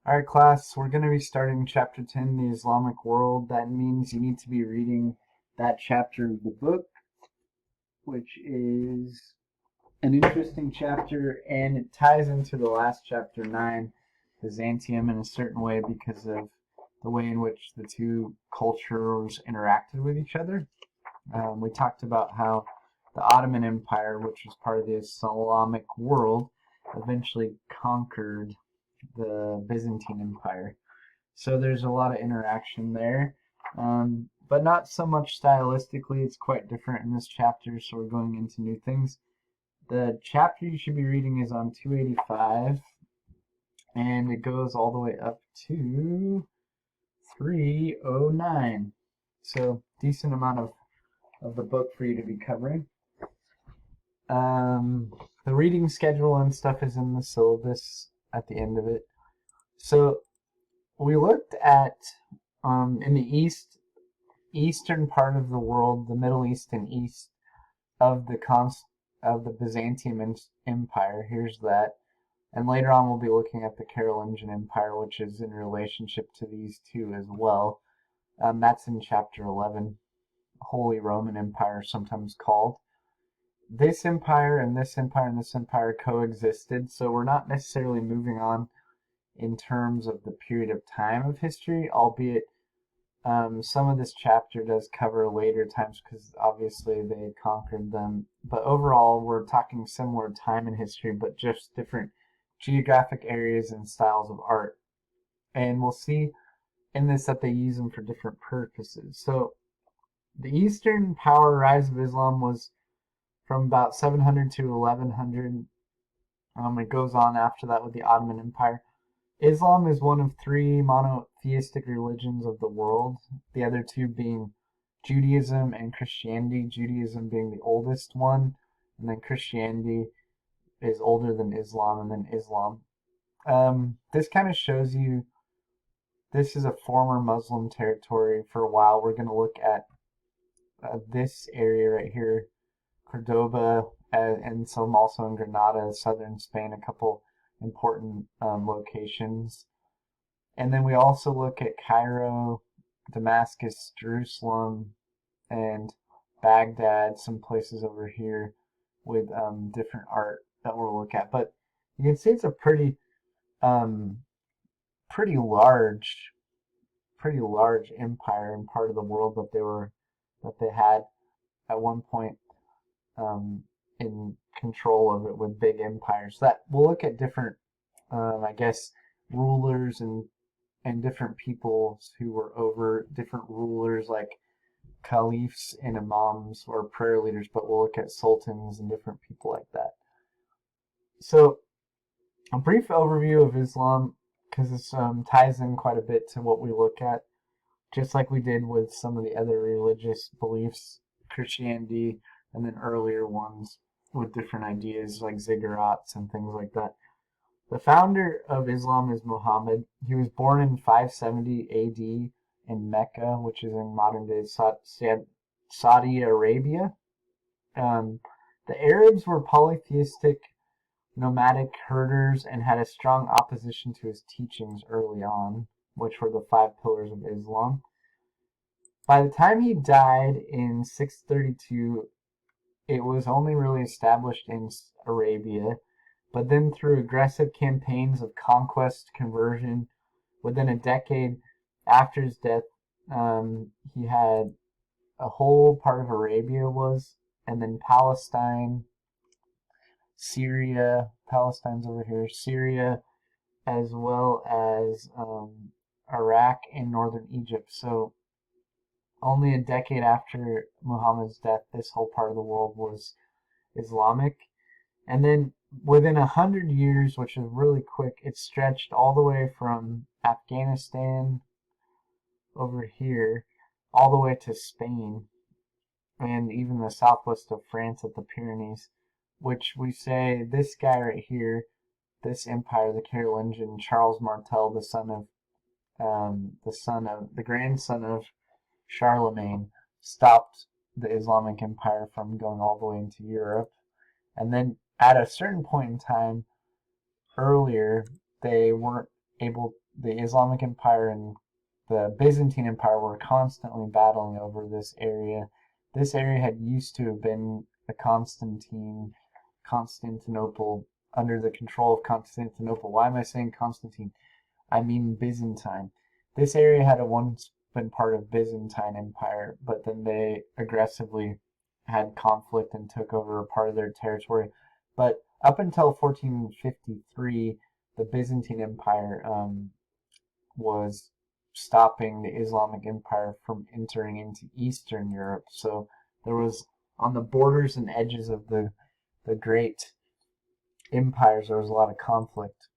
All right, class, we're going to be starting chapter 10, the Islamic world. That means you need to be reading that chapter of the book, which is an interesting chapter, and it ties into the last chapter 9, Byzantium, in a certain way because of the way in which the two cultures interacted with each other. We talked about how the Ottoman Empire, which was part of the Islamic world, eventually conquered the Byzantine Empire. So there's a lot of interaction there, but not so much stylistically. It's quite different in this chapter, so we're going into new things. The chapter you should be reading is on 285, and it goes all the way up to 309. So decent amount of the book for you to be covering. The reading schedule and stuff is in the syllabus at the end of it. So we looked at in the eastern part of the world, the Middle East and east of the Byzantium Empire. Here's that, and later on we'll be looking at the Carolingian Empire, which is in relationship to these two as well. That's in chapter 11, Holy Roman Empire, sometimes called. This empire and this empire and this empire coexisted, so we're not necessarily moving on in terms of the period of time of history, albeit some of this chapter does cover later times because obviously they conquered them. But overall, we're talking similar time in history, but just different geographic areas and styles of art. And we'll see in this that they use them for different purposes. So the Eastern power rise of Islam was from about 700 to 1100. It goes on after that with the Ottoman Empire. Islam is one of three monotheistic religions of the world, the other two being Judaism and Christianity, Judaism being the oldest one, and then Christianity is older than Islam, and then Islam. This kind of shows you this is a former Muslim territory for a while. We're going to look at this area right here, Cordoba, and some also in Granada, southern Spain, a couple important locations. And then we also look at Cairo, Damascus, Jerusalem, and Baghdad, some places over here with different art that we'll look at. But you can see it's a um, pretty large, pretty large empire and part of the world that they had at one point in control of it with big empires. That we'll look at different, I guess, rulers and different peoples who were over different rulers like caliphs and imams or prayer leaders, but we'll look at sultans and different people like that. So a brief overview of Islam, because this ties in quite a bit to what we look at, just like we did with some of the other religious beliefs, Christianity, and then earlier ones with different ideas like ziggurats and things like that. The founder of Islam is Muhammad. He was born in 570 AD in Mecca, which is in modern-day Saudi Arabia. The Arabs were polytheistic, nomadic herders and had a strong opposition to his teachings early on, which were the 5 pillars of Islam. By the time he died in 632, it was only really established in Arabia, but then through aggressive campaigns of conquest, conversion, within a decade after his death, he had a whole part of Arabia and then Palestine, Syria, Palestine's over here, Syria, as well as Iraq and northern Egypt. So only a decade after Muhammad's death, this whole part of the world was Islamic. And then within 100 years, which is really quick, it stretched all the way from Afghanistan over here, all the way to Spain, and even the southwest of France at the Pyrenees, which we say this guy right here, this empire, the Carolingian, Charles Martel, the grandson of Charlemagne, stopped the Islamic Empire from going all the way into Europe. And then at a certain point in time, earlier, they the Islamic Empire and the Byzantine Empire were constantly battling over this area. This area had used to have been Constantinople, under the control of Constantinople. Why am I saying Constantine? I mean Byzantine. This area had once been part of Byzantine Empire, but then they aggressively had conflict and took over a part of their territory. But up until 1453, the Byzantine Empire was stopping the Islamic Empire from entering into Eastern Europe. So there was, on the borders and edges of the great empires, there was a lot of conflict.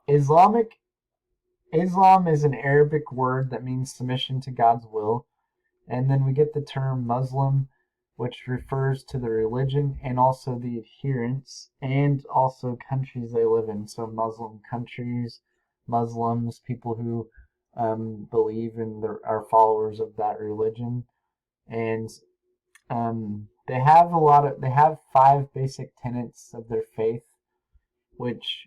Islam is an Arabic word that means submission to God's will. And then we get the term Muslim, which refers to the religion and also the adherents and also countries they live in. So Muslim countries, Muslims, people who believe in are followers of that religion. And they have 5 basic tenets of their faith, which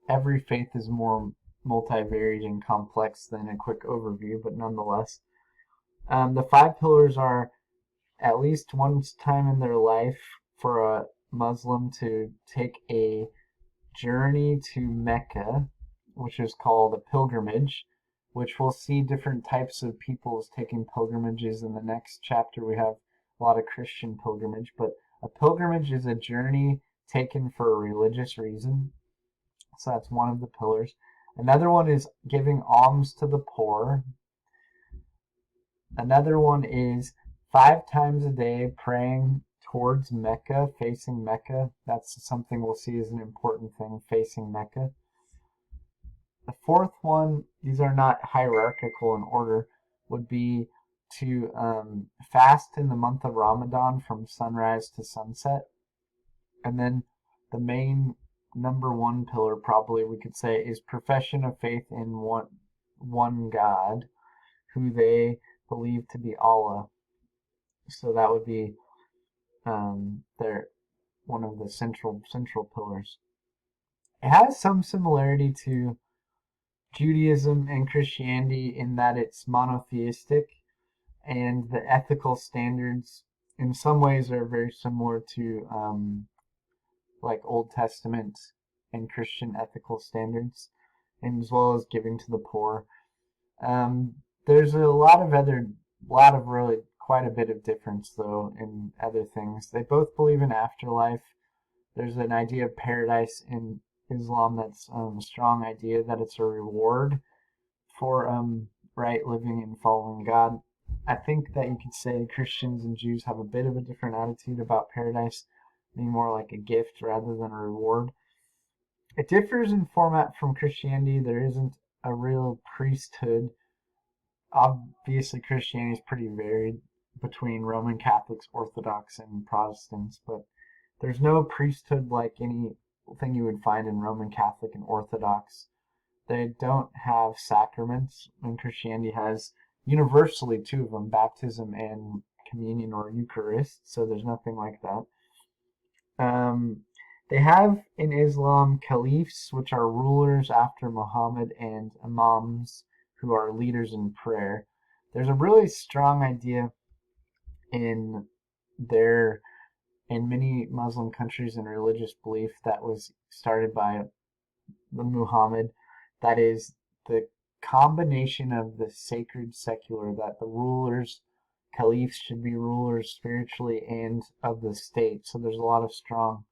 every faith is more multivariate and complex than a quick overview, but nonetheless. The 5 pillars are at least one time in their life for a Muslim to take a journey to Mecca, which is called a pilgrimage, which we'll see different types of peoples taking pilgrimages in the next chapter. We have a lot of Christian pilgrimage, but a pilgrimage is a journey taken for a religious reason. So that's one of the pillars. Another one is giving alms to the poor. Another one is 5 times a day praying towards Mecca, facing Mecca. That's something we'll see as an important thing, facing Mecca. The 4th one, these are not hierarchical in order, would be to fast in the month of Ramadan from sunrise to sunset. And then the main number 1 pillar, probably we could say, is profession of faith in one God, who they believe to be Allah. So that would be one of the central pillars. It has some similarity to Judaism and Christianity in that it's monotheistic, and the ethical standards in some ways are very similar to like Old Testament and Christian ethical standards, and as well as giving to the poor. There's really quite a bit of difference though in other things. They both believe in afterlife. There's an idea of paradise in Islam that's a strong idea that it's a reward for right living and following God. I think that you could say Christians and Jews have a bit of a different attitude about paradise, being more like a gift rather than a reward. It differs in format from Christianity. There isn't a real priesthood. Obviously, Christianity is pretty varied between Roman Catholics, Orthodox, and Protestants, but there's no priesthood like anything you would find in Roman Catholic and Orthodox. They don't have sacraments, and Christianity has universally 2 of them, baptism and communion or Eucharist, so there's nothing like that. They have in Islam caliphs, which are rulers after Muhammad, and imams, who are leaders in prayer. There's a really strong idea in many Muslim countries and religious belief that was started by Muhammad, that is the combination of the sacred secular, that the rulers, caliphs, should be rulers spiritually and of the state. So there's a lot of strong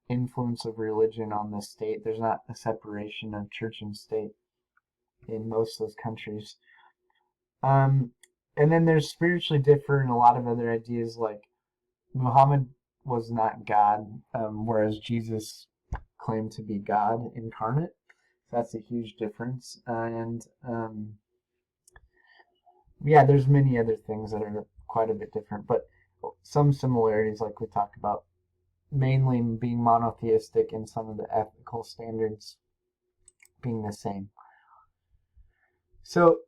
influence of religion on the state. There's not a separation of church and state in most of those countries. And then there's spiritually different a lot of other ideas, like Muhammad was not God, whereas Jesus claimed to be God incarnate. So that's a huge difference. There's many other things that are quite a bit different, but some similarities, like we talked about, mainly being monotheistic and some of the ethical standards being the same. So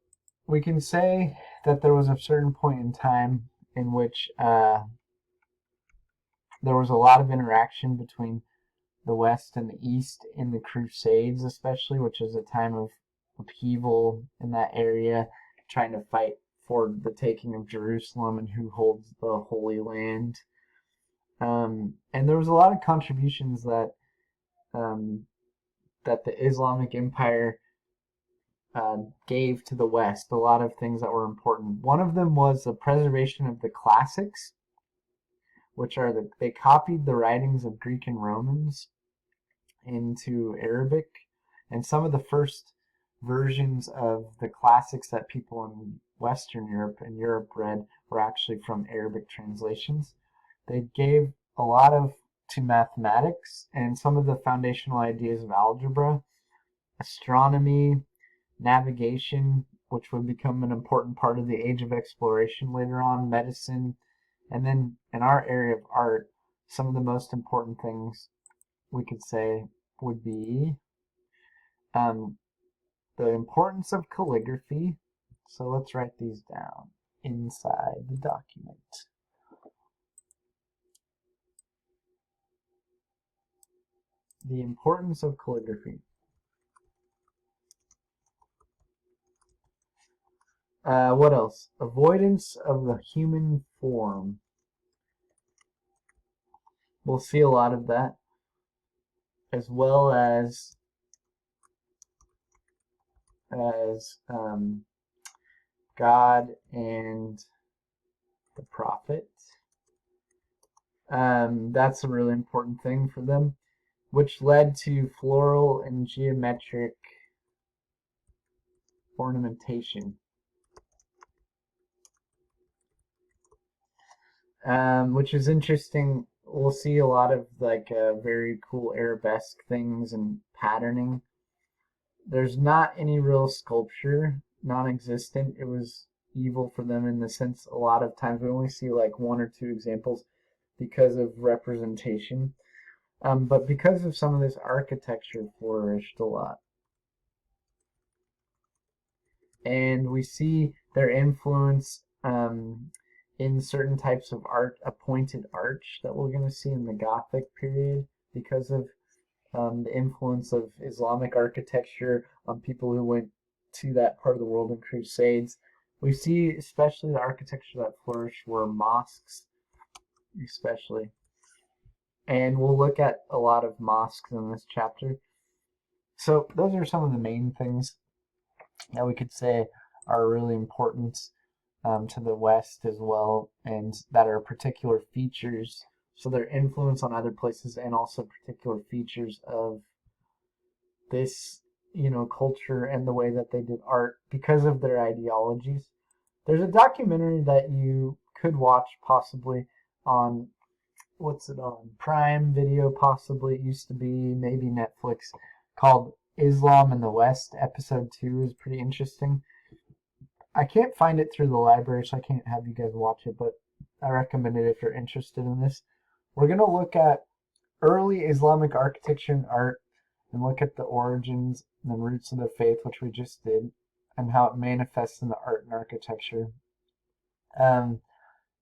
we can say that there was a certain point in time in which there was a lot of interaction between the West and the East in the Crusades, especially, which is a time of upheaval in that area, trying to fight for the taking of Jerusalem and who holds the Holy Land. And there was a lot of contributions that that the Islamic Empire gave to the West, a lot of things that were important. One of them was the preservation of the classics, which are they copied the writings of Greek and Romans into Arabic, and some of the first versions of the classics that people in Western Europe and Europe read were actually from Arabic translations. They gave a lot to mathematics and some of the foundational ideas of algebra, astronomy, navigation, which would become an important part of the age of exploration later on, medicine, and then in our area of art, some of the most important things we could say would be the importance of calligraphy. So let's write these down inside the document. The importance of calligraphy. What else? Avoidance of the human form. We'll see a lot of that, as well as God and the prophet. That's a really important thing for them, which led to floral and geometric ornamentation. Which is interesting. We'll see a lot of very cool arabesque things and patterning. There's not any real sculpture, non-existent. It was evil for them in the sense a lot of times we only see like one or two examples because of representation. But because of some of this architecture flourished a lot. And we see their influence in certain types of art, a pointed arch that we're going to see in the Gothic period because of the influence of Islamic architecture on people who went to that part of the world in Crusades. We see especially the architecture that flourished were mosques, especially. And we'll look at a lot of mosques in this chapter. So those are some of the main things that we could say are really important to the West as well, and that are particular features. So their influence on other places and also particular features of this, culture and the way that they did art because of their ideologies. There's a documentary that you could watch possibly on, what's it on? Prime Video possibly. It used to be, maybe Netflix, called Islam in the West. Episode 2 is pretty interesting. I can't find it through the library, so I can't have you guys watch it, but I recommend it if you're interested in this. We're going to look at early Islamic architecture and art and look at the origins and the roots of their faith, which we just did, and how it manifests in the art and architecture. And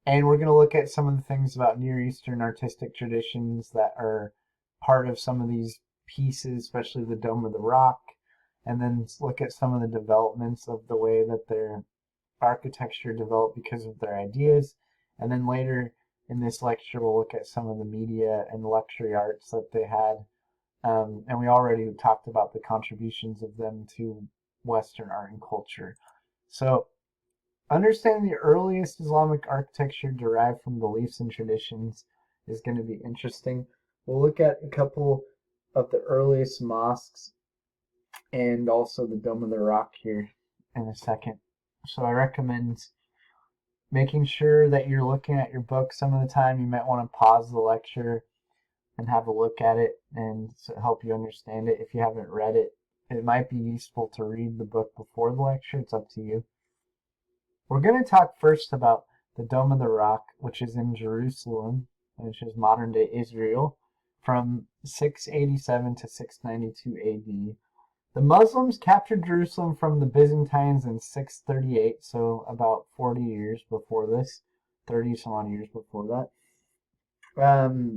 we're going to look at some of the things about Near Eastern artistic traditions that are part of some of these pieces, especially the Dome of the Rock, and then look at some of the developments of the way that their architecture developed because of their ideas. And then later in this lecture, we'll look at some of the media and luxury arts that they had. And we already talked about the contributions of them to Western art and culture. So, understanding the earliest Islamic architecture derived from beliefs and traditions is going to be interesting. We'll look at a couple of the earliest mosques and also the Dome of the Rock here in a second. So I recommend making sure that you're looking at your book some of the time. You might want to pause the lecture and have a look at it and help you understand it. If you haven't read it, it might be useful to read the book before the lecture. It's up to you. We're going to talk first about the Dome of the Rock, which is in Jerusalem, which is modern-day Israel, from 687 to 692 AD. The Muslims captured Jerusalem from the Byzantines in 638, so about 40 years before this, 30 some odd years before that.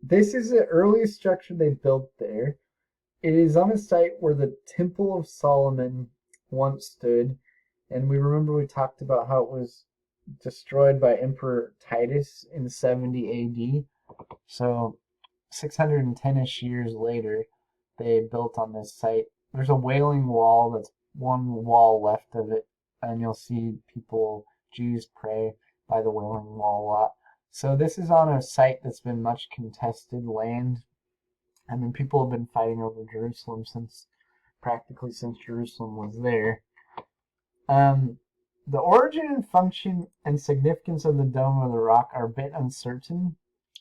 This is the earliest structure they built there. It is on a site where the Temple of Solomon once stood, and we remember we talked about how it was destroyed by Emperor Titus in 70 AD. So 610-ish years later, they built on this site. There's a Wailing Wall that's one wall left of it, and you'll see people, Jews, pray by the Wailing Wall a lot. So this is on a site that's been much contested land. I mean, people have been fighting over Jerusalem practically since Jerusalem was there. The origin and function and significance of the Dome of the Rock are a bit uncertain.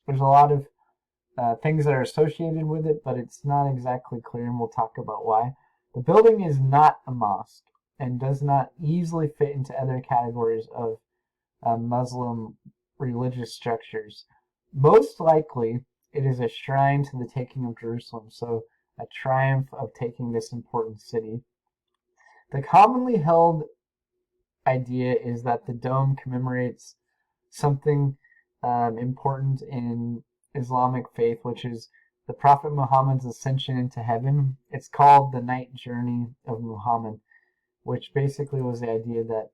There's a lot of things that are associated with it, but it's not exactly clear, and we'll talk about why. The building is not a mosque and does not easily fit into other categories of Muslim religious structures. Most likely, it is a shrine to the taking of Jerusalem, so a triumph of taking this important city. The commonly held idea is that the dome commemorates something important in Islamic faith, which is the Prophet Muhammad's ascension into heaven. It's called the night journey of Muhammad, which basically was the idea that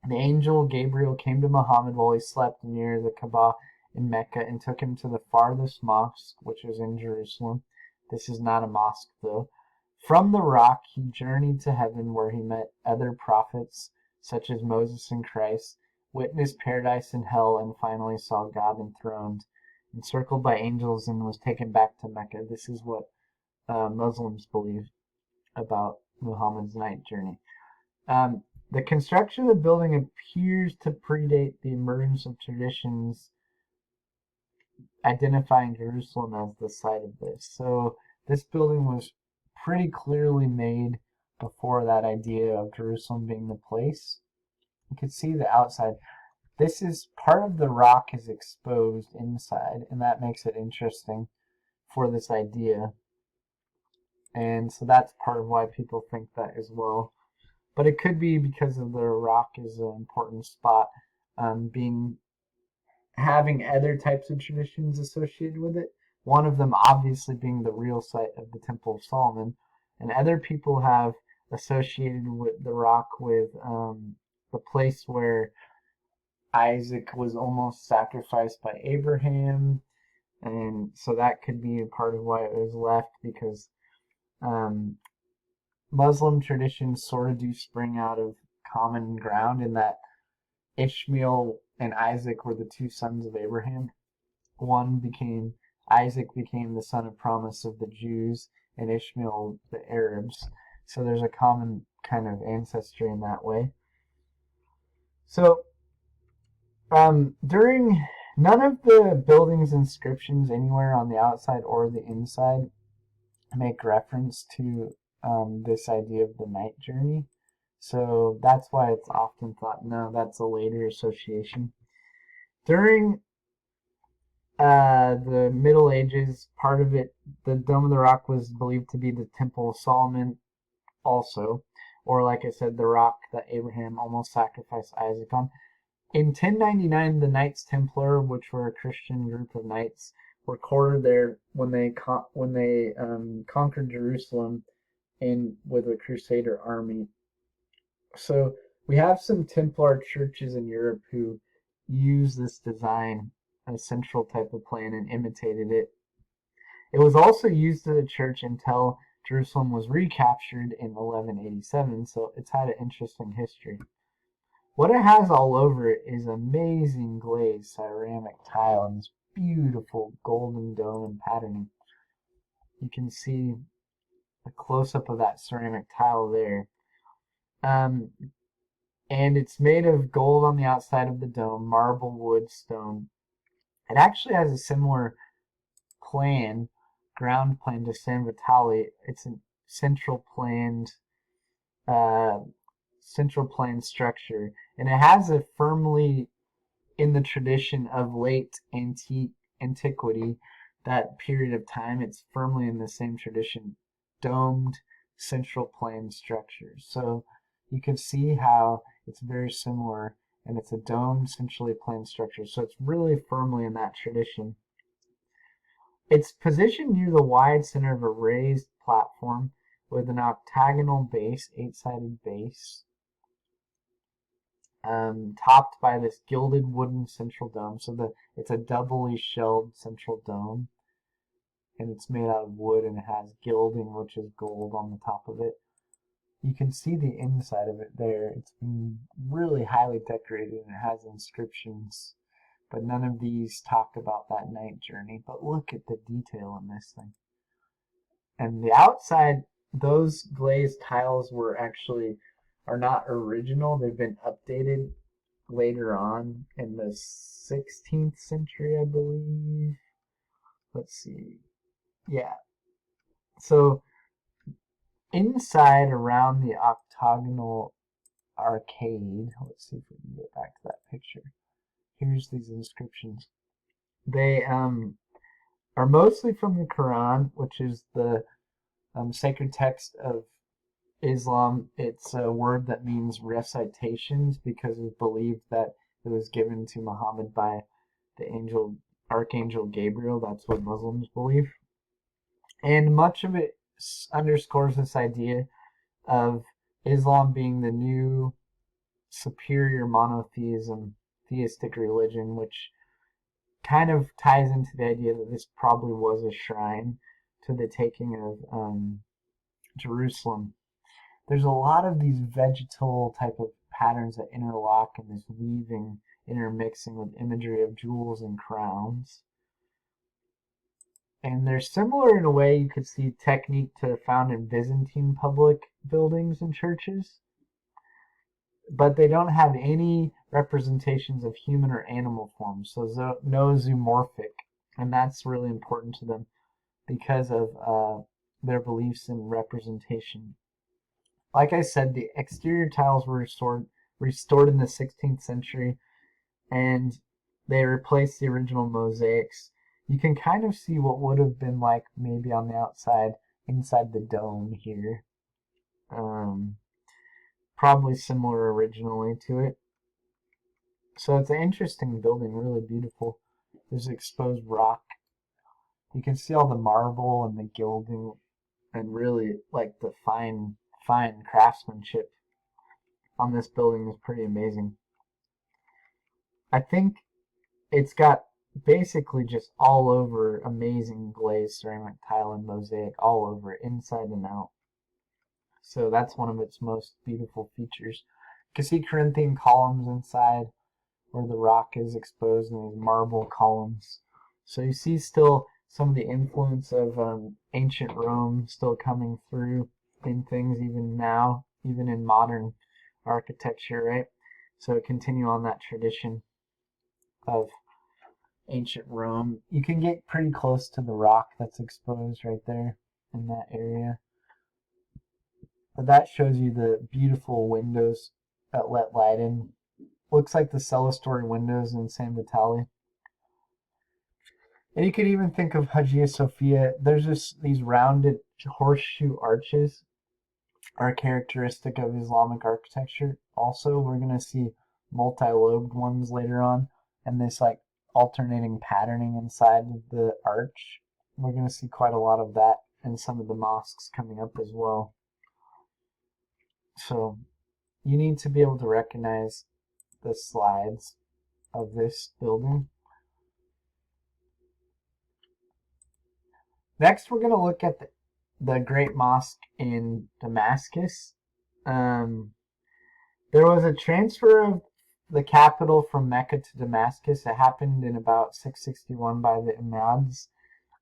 the angel Gabriel came to Muhammad while he slept near the Kaaba in Mecca and took him to the farthest mosque, which was in Jerusalem. This is not a mosque, though. From the rock, he journeyed to heaven, where he met other prophets, such as Moses and Christ, witnessed paradise and hell, and finally saw God enthroned, encircled by angels, and was taken back to Mecca. This is what Muslims believe about Muhammad's night journey. The construction of the building appears to predate the emergence of traditions identifying Jerusalem as the site of this. So this building was pretty clearly made before that idea of Jerusalem being the place. You can see the outside. This is part of the rock is exposed inside, and that makes it interesting for this idea. And so that's part of why people think that as well. But it could be because of the rock is an important spot, having other types of traditions associated with it. One of them obviously being the real site of the Temple of Solomon, and other people have associated with the rock with the place where Isaac was almost sacrificed by Abraham, and so that could be a part of why it was left, because Muslim traditions sort of do spring out of common ground in that Ishmael and Isaac were the two sons of Abraham. Isaac became the son of promise of the Jews, and Ishmael the Arabs. So there's a common kind of ancestry in that way. So during none of the building's inscriptions anywhere on the outside or the inside make reference to this idea of the night journey. So that's why it's often thought, no, that's a later association. During the Middle Ages, part of it, the Dome of the Rock was believed to be the Temple of Solomon also, or like I said, the rock that Abraham almost sacrificed Isaac on. In 1099, the Knights Templar, which were a Christian group of knights, were quartered there when they conquered Jerusalem with a Crusader army. So we have some Templar churches in Europe who use this design, a central type of plan, and imitated it. It was also used as a church until Jerusalem was recaptured in 1187, so it's had an interesting history. What it has all over it is amazing glazed ceramic tile and this beautiful golden dome and patterning. You can see a close-up of that ceramic tile there. And it's made of gold on the outside of the dome, marble, wood, stone. It actually has a similar ground plan to San Vitale. It's a central plane structure, and it has a firmly in the tradition of late antiquity, that period of time. It's firmly in the same tradition, domed central plane structure. So you can see how it's very similar, and it's a domed centrally plane structure. So it's really firmly in that tradition. It's positioned near the wide center of a raised platform with an octagonal base, 8-sided base, topped by this gilded wooden central dome. So it's a doubly shelled central dome, and it's made out of wood, and it has gilding, which is gold, on the top of it. You can see the inside of it there. It's been really highly decorated, and it has inscriptions, but none of these talk about that night journey. But look at the detail in this thing. And the outside, those glazed tiles are not original. They've been updated later on in the 16th century, I believe. Let's see. Yeah. So inside around the octagonal arcade, let's see if we can get back to that picture. Here's these inscriptions. They are mostly from the Quran, which is the sacred text of Islam. It's a word that means recitations because it's believed that it was given to Muhammad by the Archangel Gabriel. That's what Muslims believe. And much of it underscores this idea of Islam being the new superior monotheism, theistic religion, which kind of ties into the idea that this probably was a shrine to the taking of Jerusalem. There's a lot of these vegetal type of patterns that interlock, and this weaving intermixing with imagery of jewels and crowns. And they're similar in a way, you could see, technique to found in Byzantine public buildings and churches. But they don't have any representations of human or animal forms, so no zoomorphic. And that's really important to them because of their beliefs in representation. Like I said, the exterior tiles were restored in the 16th century, and they replaced the original mosaics. You can kind of see what would have been like maybe on the outside, inside the dome here. Probably similar originally to it. So it's an interesting building, really beautiful. There's exposed rock. You can see all the marble and the gilding, and really like the fine craftsmanship on this building is pretty amazing. I think it's got basically just all over amazing glazed ceramic tile and mosaic all over it, inside and out. So that's one of its most beautiful features. You can see Corinthian columns inside where the rock is exposed in these marble columns. So you see still some of the influence of ancient Rome still coming through in things even now, even in modern architecture, right? So continue on that tradition of ancient Rome. You can get pretty close to the rock that's exposed right there in that area. But that shows you the beautiful windows that let light in. Looks like the clerestory windows in San Vitale. And you could even think of Hagia Sophia. There's just these rounded horseshoe arches are characteristic of Islamic architecture. Also, we're going to see multi-lobed ones later on, and this like alternating patterning inside of the arch. We're going to see quite a lot of that in some of the mosques coming up as well. So you need to be able to recognize the slides of this building. Next, we're going to look at the Great Mosque in Damascus. There was a transfer of the capital from Mecca to Damascus. It happened in about 661 by the Imrads.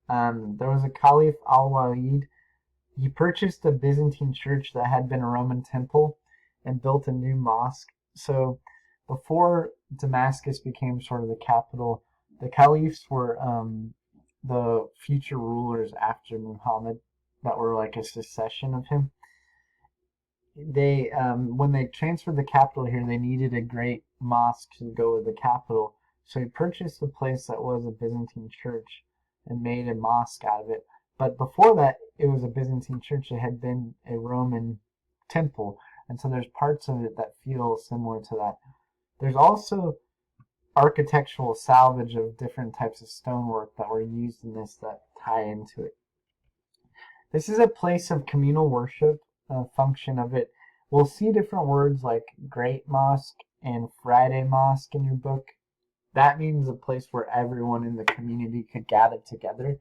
There was a Caliph al-Walid. He purchased a Byzantine church that had been a Roman temple and built a new mosque. So before Damascus became sort of the capital, the caliphs were the future rulers after Muhammad that were like a succession of him. They when they transferred the capital here, they needed a great mosque to go with the capital. So he purchased a place that was a Byzantine church and made a mosque out of it. But before that, it was a Byzantine church. It had been a Roman temple. And so there's parts of it that feel similar to that. There's also architectural salvage of different types of stonework that were used in this that tie into it. This is a place of communal worship, function of it. We'll see different words like Great Mosque and Friday Mosque in your book. That means a place where everyone in the community could gather together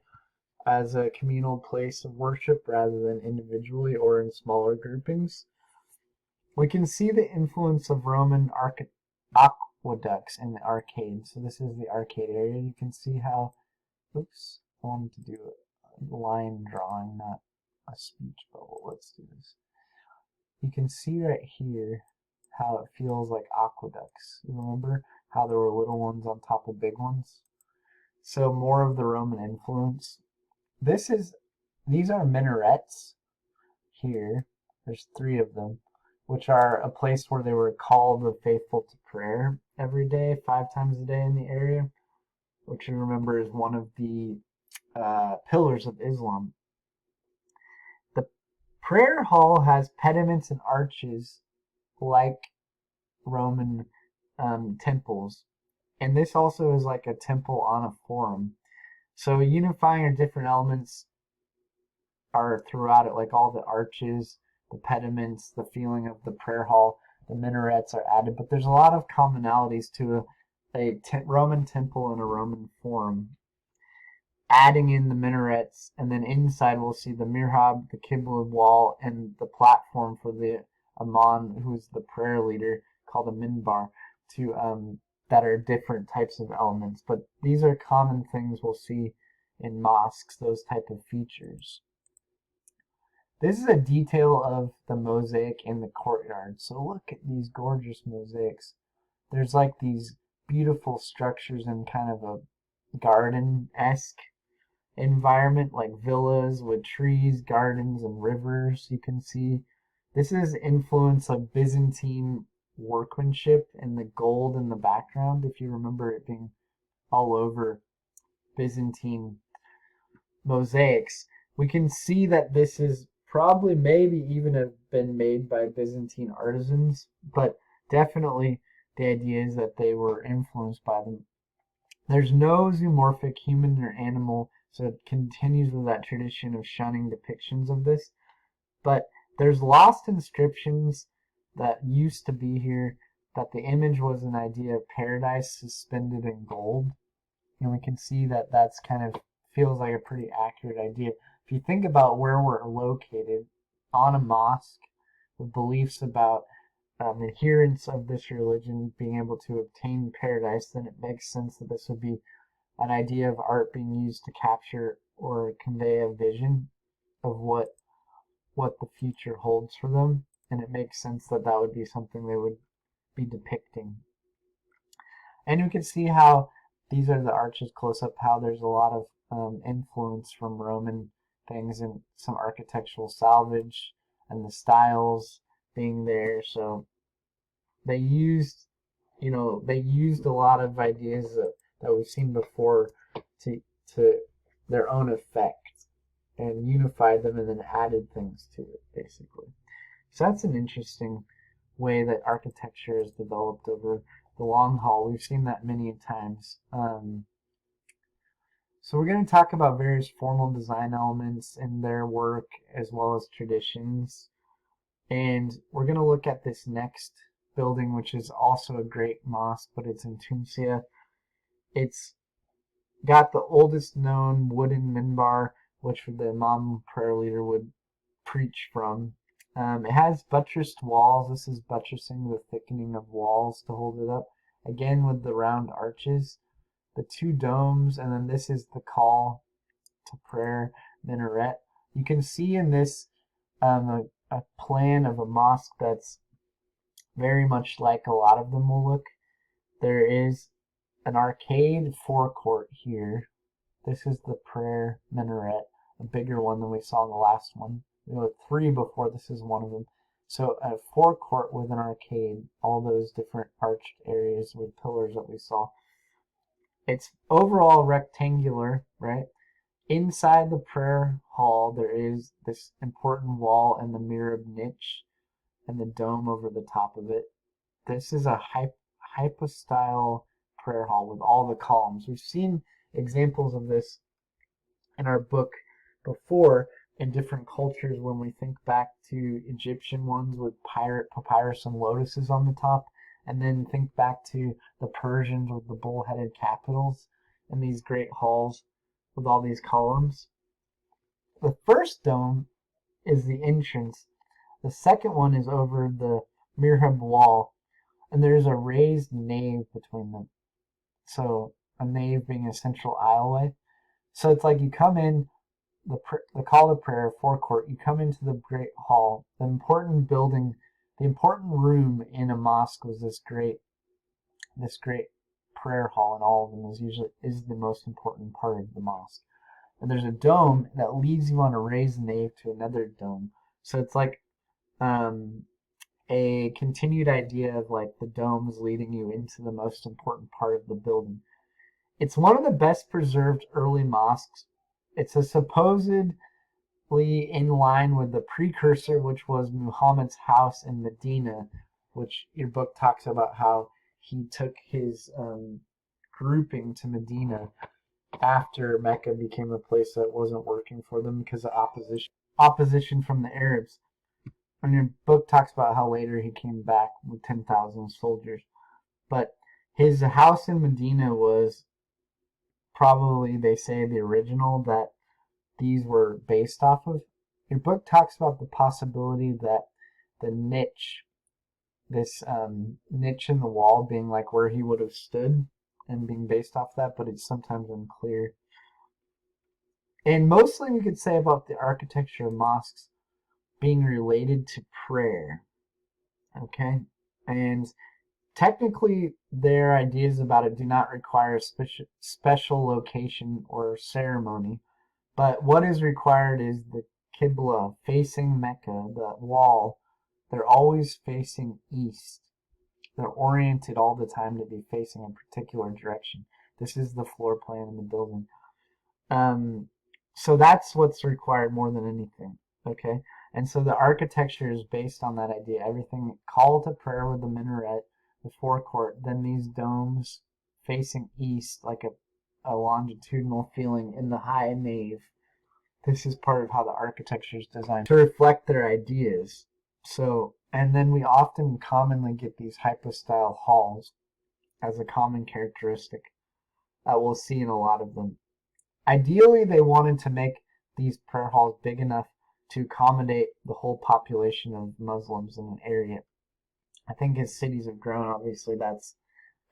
as a communal place of worship rather than individually or in smaller groupings. We can see the influence of Roman aqueducts in the arcade. So this is the arcade area. You can see how, oops, I wanted to do a line drawing, not a speech bubble. Let's do this. You can see right here how it feels like aqueducts. You remember how there were little ones on top of big ones? So more of the Roman influence. These are minarets here. There's 3 of them, which are a place where they were called the faithful to prayer every day, 5 times a day in the area, which you remember is one of the pillars of Islam. The prayer hall has pediments and arches like Roman temples, and this also is like a temple on a forum. So unifying or different elements are throughout it, like all the arches, the pediments, the feeling of the prayer hall, the minarets are added, but there's a lot of commonalities to a Roman temple and a Roman forum. Adding in the minarets, and then inside we'll see the mihrab, the qibla wall, and the platform for the imam, who's the prayer leader, called a minbar, that are different types of elements. But these are common things we'll see in mosques, those type of features. This is a detail of the mosaic in the courtyard. So look at these gorgeous mosaics. There's like these beautiful structures in kind of a garden-esque environment, like villas with trees, gardens, and rivers. You can see this is influence of Byzantine workmanship and the gold in the background, if you remember it being all over Byzantine mosaics. We can see that this is probably maybe even have been made by Byzantine artisans, but definitely the idea is that they were influenced by them. There's no zoomorphic human or animal, so it continues with that tradition of shunning depictions of this. But there's lost inscriptions that used to be here, that the image was an idea of paradise suspended in gold. And we can see that that's kind of feels like a pretty accurate idea. If you think about where we're located, on a mosque, with beliefs about adherents of this religion being able to obtain paradise, then it makes sense that this would be an idea of art being used to capture or convey a vision of what the future holds for them, and it makes sense that that would be something they would be depicting. And you can see how these are the arches close up, how there's a lot of influence from Roman things and some architectural salvage and the styles being there. So they used a lot of ideas that we've seen before to their own effect, and unified them and then added things to it, basically. So that's an interesting way that architecture has developed over the long haul. We've seen that many times. So we're going to talk about various formal design elements in their work as well as traditions. And we're going to look at this next building, which is also a great mosque, but it's in Tunisia. It's got the oldest known wooden minbar, which the Imam prayer leader would preach from. It has buttressed walls. This is buttressing, the thickening of walls to hold it up. Again with the round arches, the 2 domes, and then this is the call to prayer minaret. You can see in this a plan of a mosque that's very much like a lot of them will look. There is an arcade forecourt here. This is the prayer minaret, a bigger one than we saw in the last one. We had 3 before, this is one of them. So a forecourt with an arcade, all those different arched areas with pillars that we saw. It's overall rectangular, right? Inside the prayer hall, there is this important wall and the mihrab niche and the dome over the top of it. This is a hypostyle prayer hall with all the columns. We've seen examples of this in our book before in different cultures when we think back to Egyptian ones with papyrus and lotuses on the top, and then think back to the Persians with the bull-headed capitals and these great halls with all these columns. The first dome is the entrance. The second one is over the mihrab wall, and there's a raised nave between them. So a nave being a central aisleway. So it's like you come in, the call to prayer, forecourt, you come into the great hall. The important building, the important room in a mosque was this great prayer hall, and all of them is the most important part of the mosque. And there's a dome that leads you on a raised nave to another dome. So it's like a continued idea of like the domes leading you into the most important part of the building. It's one of the best preserved early mosques. It's a supposedly in line with the precursor, which was Muhammad's house in Medina, which your book talks about how he took his grouping to Medina after Mecca became a place that wasn't working for them because of opposition from the Arabs. And your book talks about how later he came back with 10,000 soldiers. But his house in Medina was probably, they say, the original that these were based off of. Your book talks about the possibility that the niche, this niche in the wall being like where he would have stood and being based off that, but it's sometimes unclear. And mostly we could say about the architecture of mosques being related to prayer. Okay? And technically, their ideas about it do not require a special location or ceremony. But what is required is the Qibla facing Mecca, the wall. They're always facing east. They're oriented all the time to be facing a particular direction. This is the floor plan in the building. So that's what's required more than anything. Okay? And so the architecture is based on that idea. Everything, call to prayer with the minaret, the forecourt, then these domes facing east like a longitudinal feeling in the high nave. This is part of how the architecture is designed to reflect their ideas. So, and then we often commonly get these hypostyle halls as a common characteristic that we'll see in a lot of them. Ideally, they wanted to make these prayer halls big enough to accommodate the whole population of Muslims in an area. I think as cities have grown, obviously that's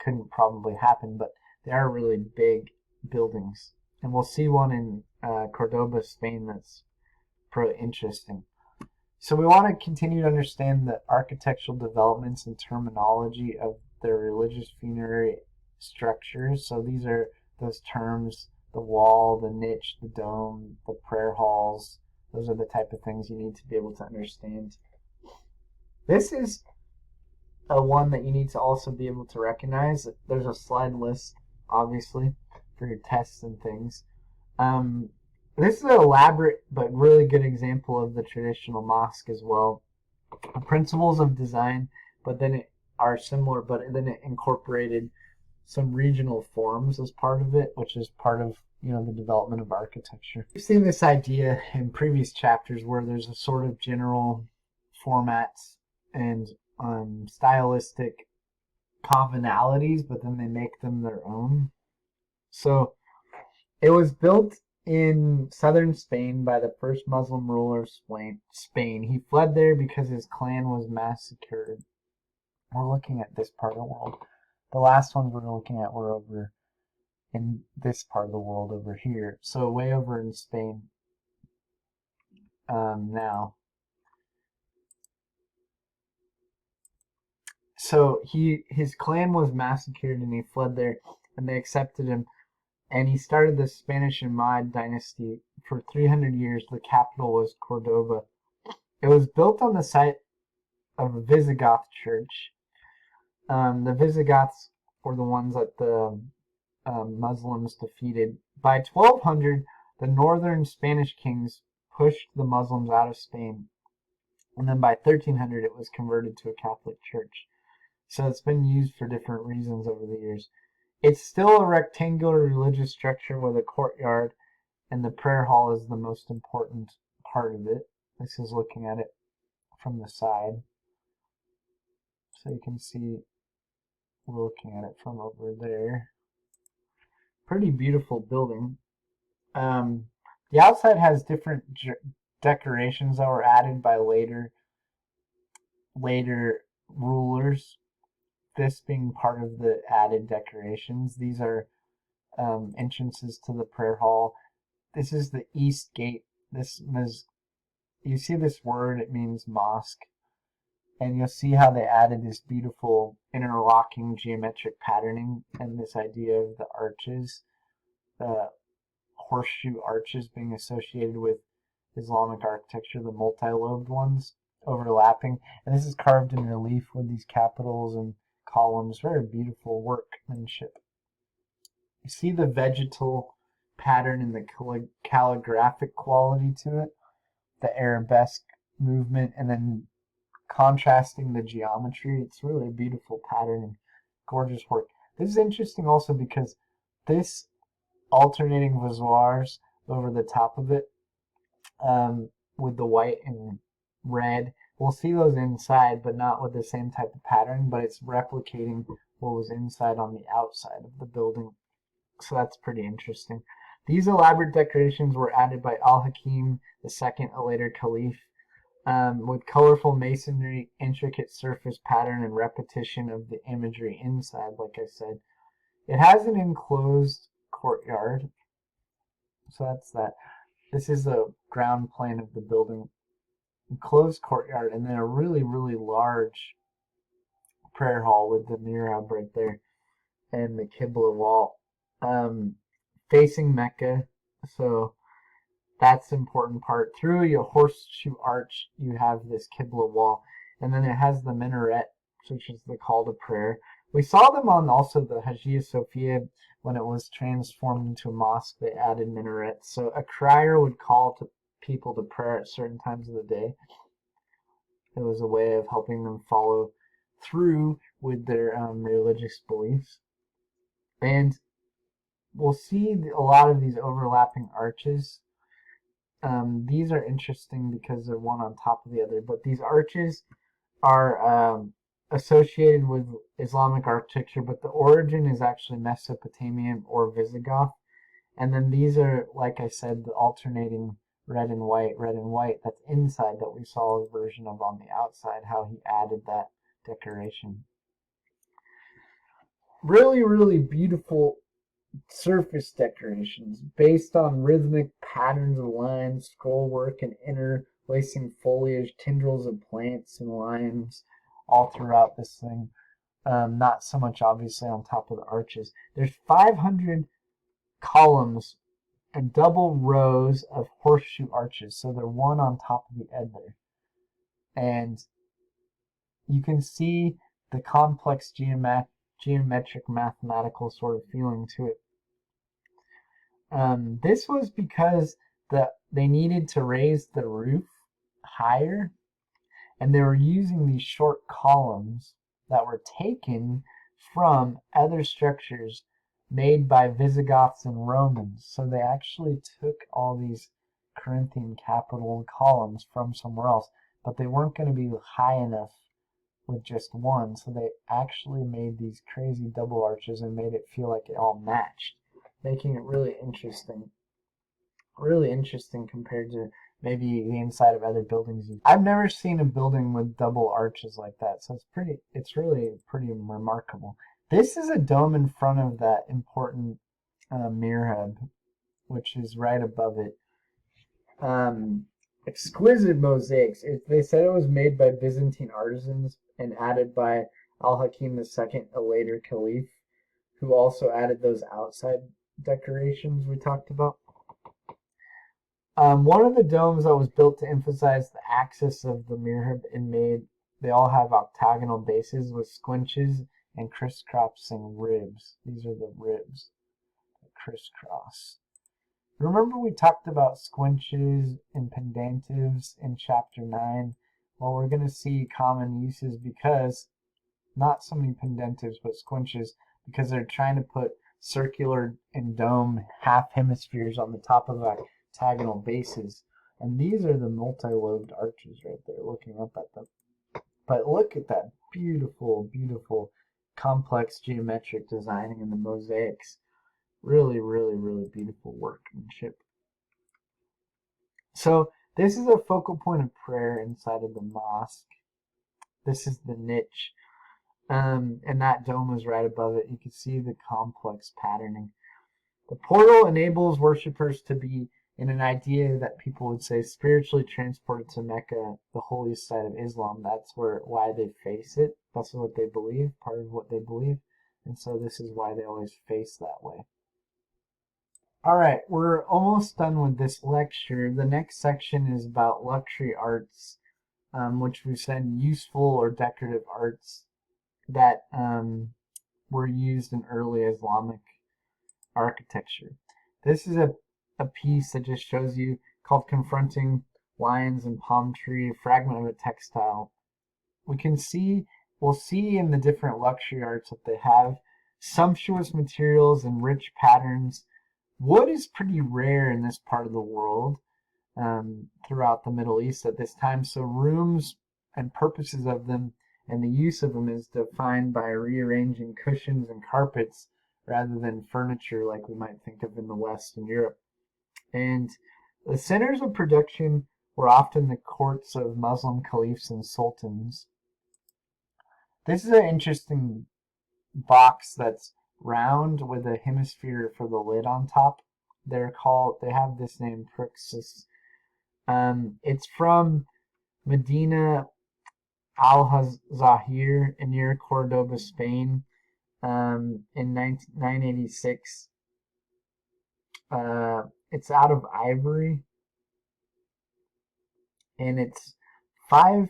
couldn't probably happen, but they are really big buildings. And we'll see one in Cordoba, Spain that's pretty interesting. So we want to continue to understand the architectural developments and terminology of their religious funerary structures. So these are those terms: the wall, the niche, the dome, the prayer halls. Those are the type of things you need to be able to understand. This is a one that you need to also be able to recognize. There's a slide list, obviously, for your tests and things. This is an elaborate but really good example of the traditional mosque as well. The principles of design, but then it are similar, but then it incorporated some regional forms as part of it, which is part of the development of architecture. We've seen this idea in previous chapters where there's a sort of general formats and stylistic commonalities, but then they make them their own. So it was built in southern Spain by the first Muslim ruler of Spain. He fled there because his clan was massacred. We're looking at this part of the world. The last ones we're looking at were over in this part of the world over here. So way over in Spain now. So his clan was massacred and he fled there, and they accepted him. And he started the Spanish Umayyad dynasty. For 300 years, the capital was Cordoba. It was built on the site of a Visigoth church. The Visigoths were the ones that the Muslims defeated. By 1200, the northern Spanish kings pushed the Muslims out of Spain. And then by 1300, it was converted to a Catholic church. So it's been used for different reasons over the years. It's still a rectangular religious structure with a courtyard and the prayer hall is the most important part of it. This is looking at it from the side. So you can see we're looking at it from over there. Pretty beautiful building. The outside has different decorations that were added by later rulers. This being part of the added decorations. These are entrances to the prayer hall. This is the east gate. You see this word, it means mosque. And you'll see how they added this beautiful interlocking geometric patterning and this idea of the arches, the horseshoe arches being associated with Islamic architecture, the multi-lobed ones overlapping. And this is carved in relief with these capitals and columns. Very beautiful workmanship. You see the vegetal pattern and the calligraphic quality to it, the arabesque movement, and then contrasting the geometry. It's really a beautiful pattern and gorgeous work. This is interesting also because this alternating voussoirs over the top of it with the white and red, we'll see those inside but not with the same type of pattern, but it's replicating what was inside on the outside of the building. So that's pretty interesting. These elaborate decorations were added by Al-Hakim II, a later caliph, with colorful masonry, intricate surface pattern, and repetition of the imagery inside, like I said. It has an enclosed courtyard. So that's that. This is the ground plane of the building. Enclosed courtyard, and then a really, really large prayer hall with the mihrab right there, and the Qibla wall. Facing Mecca, so that's the important part. Through your horseshoe arch, you have this Qibla wall, and then it has the minaret, which is the call to prayer. We saw them on also the Hagia Sophia when it was transformed into a mosque. They added minarets, so a crier would call to people to prayer at certain times of the day. It was a way of helping them follow through with their religious beliefs. And we'll see a lot of these overlapping arches. These are interesting because they're one on top of the other, but these arches are associated with Islamic architecture, but the origin is actually Mesopotamian or Visigoth. And then these are, like I said, the alternating red and white, that's inside that we saw a version of on the outside, how he added that decoration. Really, really beautiful surface decorations based on rhythmic patterns of lines, scrollwork, and interlacing foliage, tendrils of plants and limes all throughout this thing. Not so much obviously on top of the arches. There's 500 columns and double rows of horseshoe arches, so they're one on top of the other. And you can see the complex geometric mathematical sort of feeling to it. This was because they needed to raise the roof higher, and they were using these short columns that were taken from other structures made by Visigoths and Romans. So they actually took all these Corinthian capital columns from somewhere else, but they weren't going to be high enough with just one, so they actually made these crazy double arches and made it feel like it all matched, making it really interesting compared to maybe the inside of other buildings. I've never seen a building with double arches like that, so it's really pretty remarkable. This is a dome in front of that important mihrab, which is right above it. Exquisite mosaics. They said it was made by Byzantine artisans and added by Al-Hakim II, a later caliph, who also added those outside decorations we talked about. One of the domes that was built to emphasize the axis of the mihrab and they all have octagonal bases with squinches and crisscrossing ribs. These are the ribs that crisscross. Remember we talked about squinches and pendentives in chapter 9? Well, we're going to see common uses because, not so many pendentives, but squinches, because they're trying to put circular and dome half hemispheres on the top of octagonal bases. And these are the multi-lobed arches right there, looking up at them. But look at that beautiful, beautiful, complex geometric designing in the mosaics. Really, really, really beautiful workmanship. So this is a focal point of prayer inside of the mosque. This is the niche. And that dome is right above it. You can see the complex patterning. The portal enables worshippers to be in an idea that people would say spiritually transported to Mecca, the holiest site of Islam. That's why they face it. That's what they believe, part of what they believe. And so this is why they always face that way. All right, we're almost done with this lecture. The next section is about luxury arts, which we said useful or decorative arts that were used in early Islamic architecture. This is a piece that just shows you called Confronting Lions and Palm Tree, a fragment of a textile. We'll see in the different luxury arts that they have sumptuous materials and rich patterns. Wood is pretty rare in this part of the world, throughout the Middle East at this time, so rooms and purposes of them and the use of them is defined by rearranging cushions and carpets rather than furniture like we might think of in the West and Europe. And the centers of production were often the courts of Muslim caliphs and sultans. This is an interesting box that's round with a hemisphere for the lid on top. They have this name Pruxus. It's from Medina al-Zahir near Cordoba, Spain, in 986. It's out of ivory, and it's 5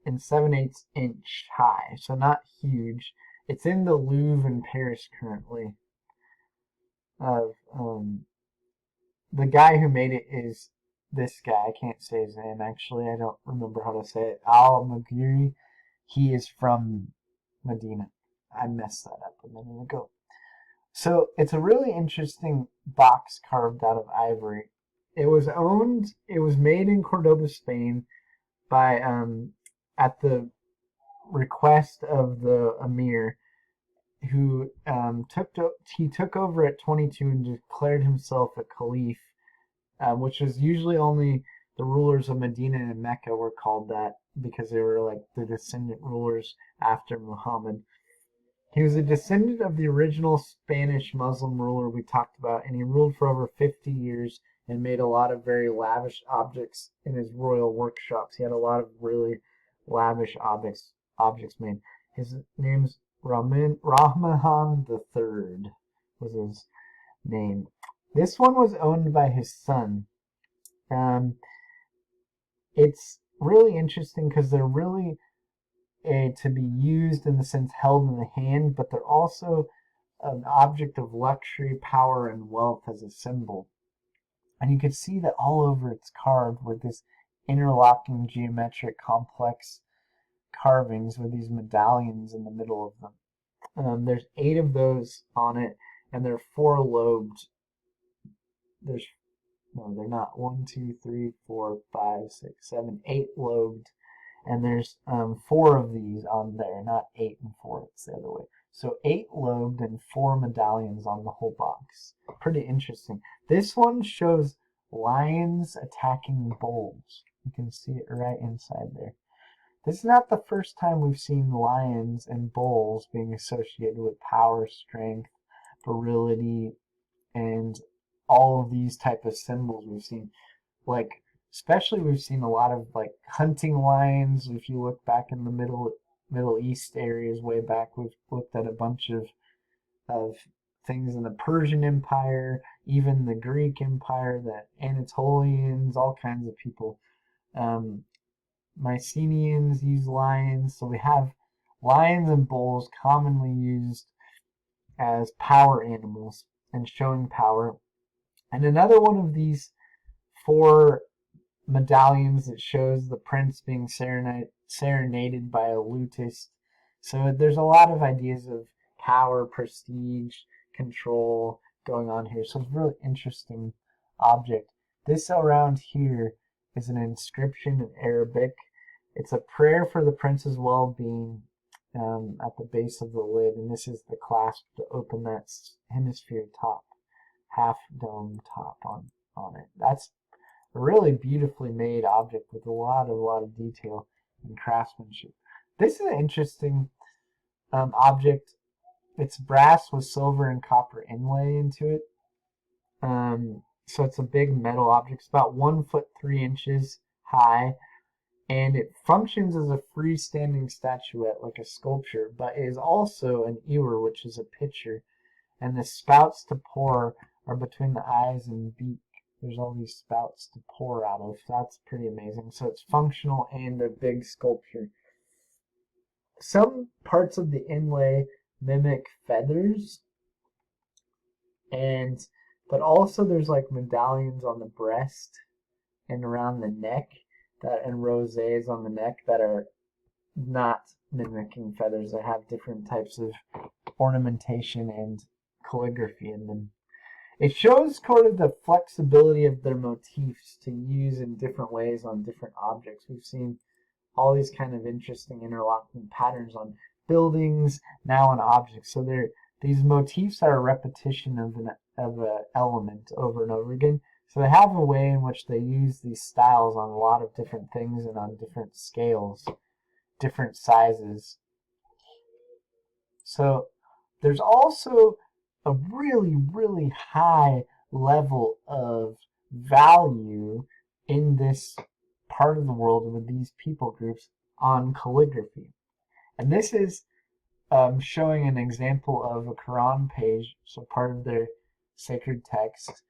7/8 inch high, so not huge. It's in the Louvre in Paris currently. The guy who made it is this guy. I can't say his name actually. I don't remember how to say it. Al-Maghiri. He is from Medina. I messed that up a minute ago. So it's a really interesting box carved out of ivory. It was made in Cordoba, Spain by at the request of the emir, who took over at 22 and declared himself a caliph, which was usually only the rulers of Medina and Mecca were called that because they were like the descendant rulers after Muhammad. He was a descendant of the original Spanish Muslim ruler we talked about, and he ruled for over 50 years and made a lot of very lavish objects in his royal workshops. He had a lot of really lavish objects made. His name's Rahman III was his name. This one was owned by his son. It's really interesting because they're really to be used in the sense held in the hand, but they're also an object of luxury, power, and wealth as a symbol. And you can see that all over it's carved with this interlocking geometric complex carvings with these medallions in the middle of them. There's 8 of those on it, and they're 4 lobed. They're not 1, 2, 3, 4, 5, 6, 7, 8 lobed. And there's 4 of these on there, not 8 and 4, it's the other way. So 8 lobed and 4 medallions on the whole box. Pretty interesting. This one shows lions attacking bulls. You can see it right inside there. This is not the first time we've seen lions and bulls being associated with power, strength, virility, and all of these type of symbols we've seen. Like, especially we've seen a lot of like hunting lions. If you look back in the Middle East areas way back, we've looked at a bunch of things in the Persian Empire, even the Greek Empire, the Anatolians, all kinds of people. Mycenaeans use lions, so we have lions and bulls commonly used as power animals and showing power. And another one of these 4 medallions that shows the prince being serenaded by a lutist. So there's a lot of ideas of power, prestige, control going on here. So it's a really interesting object. This around here is an inscription in Arabic. It's a prayer for the prince's well-being at the base of the lid, and this is the clasp to open that hemisphere top, half dome top on it. That's a really beautifully made object with a lot of detail and craftsmanship. This is an interesting object. It's brass with silver and copper inlay into it. So it's a big metal object. It's about 1 foot 3 inches high, and it functions as a freestanding statuette, like a sculpture, but it is also an ewer, which is a pitcher, and the spouts to pour are between the eyes and beak. There's all these spouts to pour out of. That's pretty amazing. So it's functional and a big sculpture. Some parts of the inlay mimic feathers, but also there's like medallions on the breast and around the neck and rosés on the neck that are not mimicking feathers. They have different types of ornamentation and calligraphy in them. It shows sort of the flexibility of their motifs to use in different ways on different objects. We've seen all these kind of interesting interlocking patterns on buildings, now on objects. So these motifs are a repetition of an element over and over again. So they have a way in which they use these styles on a lot of different things and on different scales, different sizes. So there's also a really high level of value in this part of the world with these people groups on calligraphy. And this is showing an example of a Quran page, so part of their sacred text,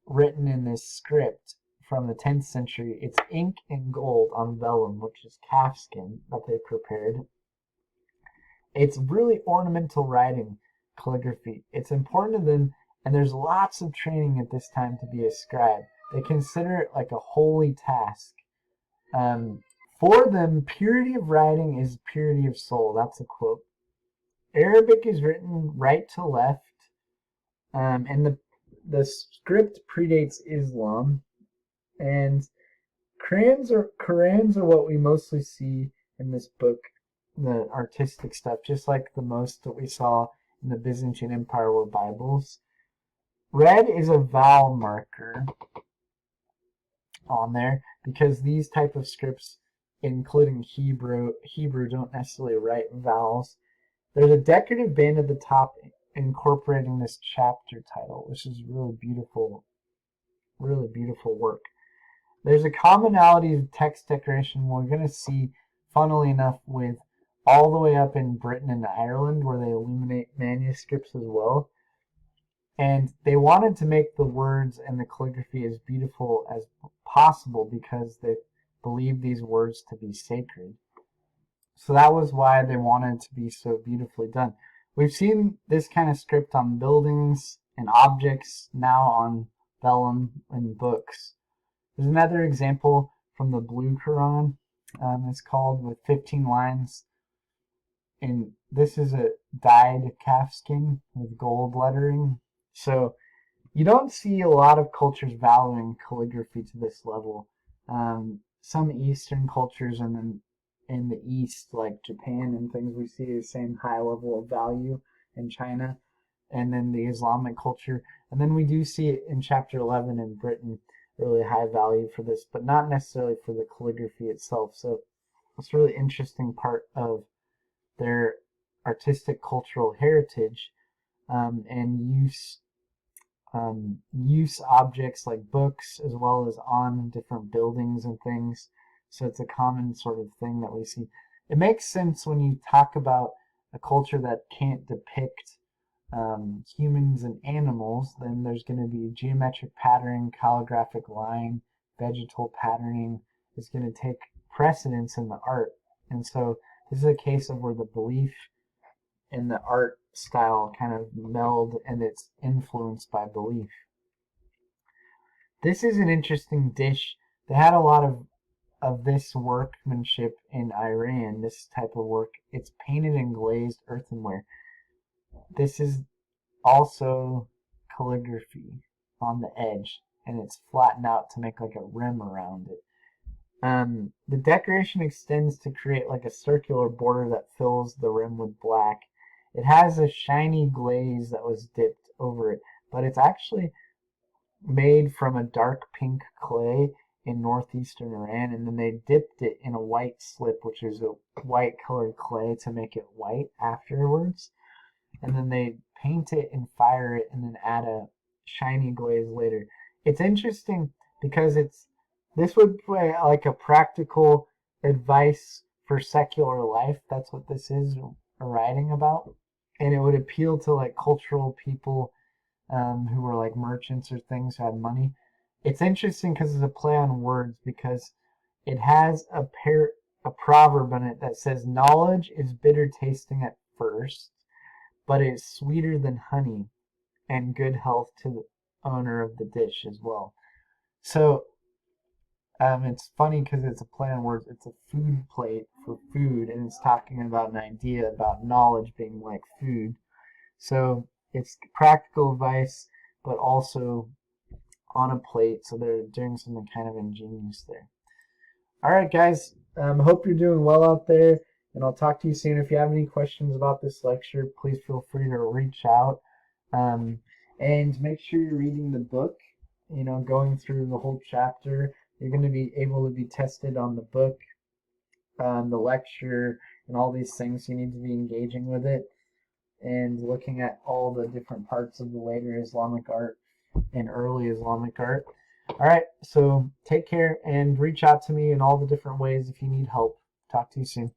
written in this script from the 10th century. It's ink and gold on vellum, which is calfskin that they prepared. It's really ornamental writing, calligraphy. It's important to them, and there's lots of training at this time to be a scribe. They consider it like a holy task. For them, purity of writing is purity of soul. That's a quote. Arabic is written right to left, and the script predates Islam. And Qurans are what we mostly see in this book, the artistic stuff, just like the most that we saw in the Byzantine Empire were Bibles. Red is a vowel marker on there because these type of scripts, including Hebrew don't necessarily write vowels. There's a decorative band at the top incorporating this chapter title, which is really beautiful work. There's a commonality of text decoration we're going to see, funnily enough, with all the way up in Britain and Ireland, where they illuminate manuscripts as well. And they wanted to make the words and the calligraphy as beautiful as possible because they believed these words to be sacred. So that was why they wanted it to be so beautifully done. We've seen this kind of script on buildings and objects, now on vellum and books. There's another example from the Blue Quran. It's called with 15 lines. And this is a dyed calfskin with gold lettering. So you don't see a lot of cultures valuing calligraphy to this level. Some Eastern cultures and then in the East, like Japan and things, we see the same high level of value in China. And then the Islamic culture. And then we do see it in chapter 11 in Britain, really high value for this, but not necessarily for the calligraphy itself. So it's a really interesting part of their artistic cultural heritage, and use objects like books as well as on different buildings and things. So it's a common sort of thing that we see. It makes sense when you talk about a culture that can't depict humans and animals. Then there's going to be geometric patterning, calligraphic line, vegetal patterning is going to take precedence in the art. And so this is a case of where the belief and the art style kind of meld, and it's influenced by belief. This is an interesting dish. They had a lot of this workmanship in Iran, this type of work. It's painted in glazed earthenware. This is also calligraphy on the edge, and it's flattened out to make like a rim around it. The decoration extends to create like a circular border that fills the rim with black. It has a shiny glaze that was dipped over it, but it's actually made from a dark pink clay in northeastern Iran, and then they dipped it in a white slip, which is a white colored clay, to make it white afterwards. And then they paint it and fire it and then add a shiny glaze later. It's interesting because this would play like a practical advice for secular life. That's what this is writing about. And it would appeal to like cultural people who were like merchants or things who had money. It's interesting because it's a play on words, because it has a proverb in it that says knowledge is bitter tasting at first, but it's sweeter than honey, and good health to the owner of the dish as well. So it's funny because it's a play on words. It's a food plate for food, and it's talking about an idea about knowledge being like food. So it's practical advice, but also on a plate. So they're doing something kind of ingenious there. All right, guys. Hope you're doing well out there, and I'll talk to you soon. If you have any questions about this lecture, please feel free to reach out. And make sure you're reading the book, going through the whole chapter. You're going to be able to be tested on the book, the lecture, and all these things. You need to be engaging with it and looking at all the different parts of the later Islamic art and early Islamic art. All right, so take care and reach out to me in all the different ways if you need help. Talk to you soon.